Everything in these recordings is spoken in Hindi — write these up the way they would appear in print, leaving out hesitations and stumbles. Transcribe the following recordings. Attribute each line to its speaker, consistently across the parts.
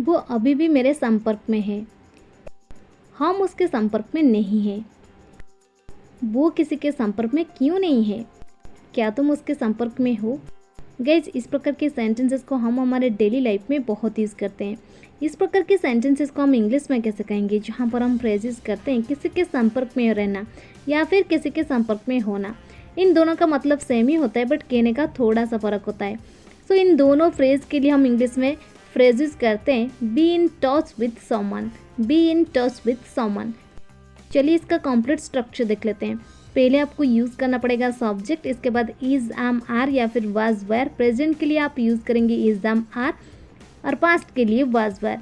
Speaker 1: वो अभी भी मेरे संपर्क में है। हम उसके संपर्क में नहीं हैं। वो किसी के संपर्क में क्यों नहीं है? क्या तुम उसके संपर्क में हो? गाइज, इस प्रकार के सेंटेंसेस को हम हमारे डेली लाइफ में बहुत यूज़ करते हैं। इस प्रकार के सेंटेंसेस को हम इंग्लिश में कैसे कहेंगे, जहाँ पर हम फ्रेजेस करते हैं किसी के संपर्क में रहना या फिर किसी के संपर्क में होना। इन दोनों का मतलब सेम ही होता है, बट कहने का थोड़ा सा फ़र्क होता है। सो इन दोनों फ्रेज के लिए हम इंग्लिश में फ्रेजेस करते हैं be in touch with someone, be in touch with someone. चलिए इसका कंप्लीट स्ट्रक्चर देख लेते हैं। पहले आपको यूज़ करना पड़ेगा सब्जेक्ट, इसके बाद इज, एम, आर या फिर वाज, वेर। प्रेजेंट के लिए आप यूज़ करेंगे इज, एम, आर और पास्ट के लिए वाज, वेर।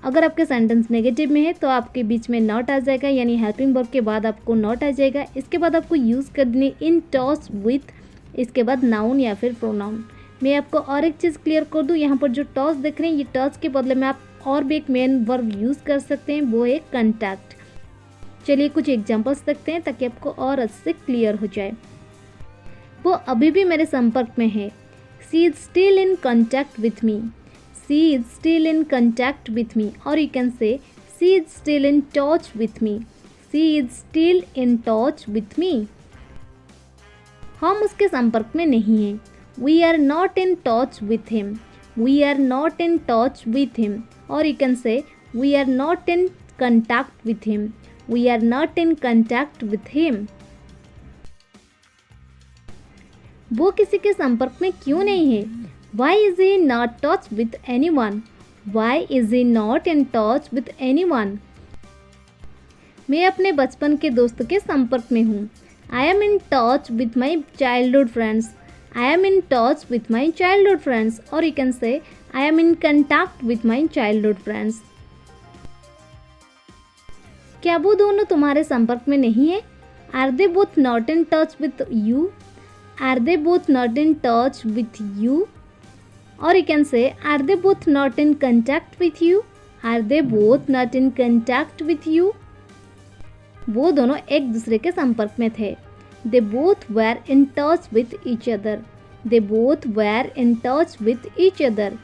Speaker 1: अगर आपके सेंटेंस नेगेटिव में है तो आपके बीच में नॉट आ जाएगा, यानी हेल्पिंग वर्ब के बाद आपको नॉट आ जाएगा। इसके बाद आपको यूज़ करनी इन टच विथ, इसके बाद नाउन या फिर प्रोनाउन। मैं आपको और एक चीज़ क्लियर कर दूँ, यहाँ पर जो टच देख रहे हैं, ये टच के बदले में आप और भी एक मेन वर्ब यूज़ कर सकते हैं, वो है कंटैक्ट। चलिए कुछ एग्जांपल्स देखते हैं ताकि आपको और अच्छे से क्लियर हो जाए। वो अभी भी मेरे संपर्क में है। She is still in contact with me, she is still in contact with me. और you can say she is still in touch with me, she is still in touch with me. हम उसके संपर्क में नहीं हैं। We are not in touch with him, we are not in touch with him. और you can say we are not in contact with him, we are not in contact with him। वो किसी के संपर्क में क्यों नहीं है? Why is he not touch with anyone? Why is he not in touch with anyone? मैं अपने बचपन के दोस्तों के संपर्क में हूँ। I am in touch with my childhood friends, I am in touch with my childhood friends। और you can say I am in contact with my childhood friends। क्या वो दोनों तुम्हारे संपर्क में नहीं है? Are they both not in touch with you, are they both not in touch with you. और you can say are they both not in contact with you, are they both not in contact with you. वो दोनों एक दूसरे के संपर्क में थे। They both were in touch with each other, they both were in touch with each other.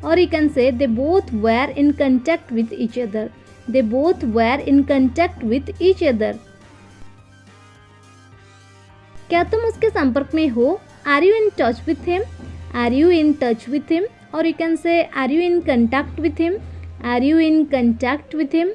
Speaker 1: और you can say they both were in contact with each other, they both were in contact with each other। क्या तुम उसके संपर्क में हो? Are you in touch with him? Are you in touch with him? Or you can say are you in contact with him? Are you in contact with him?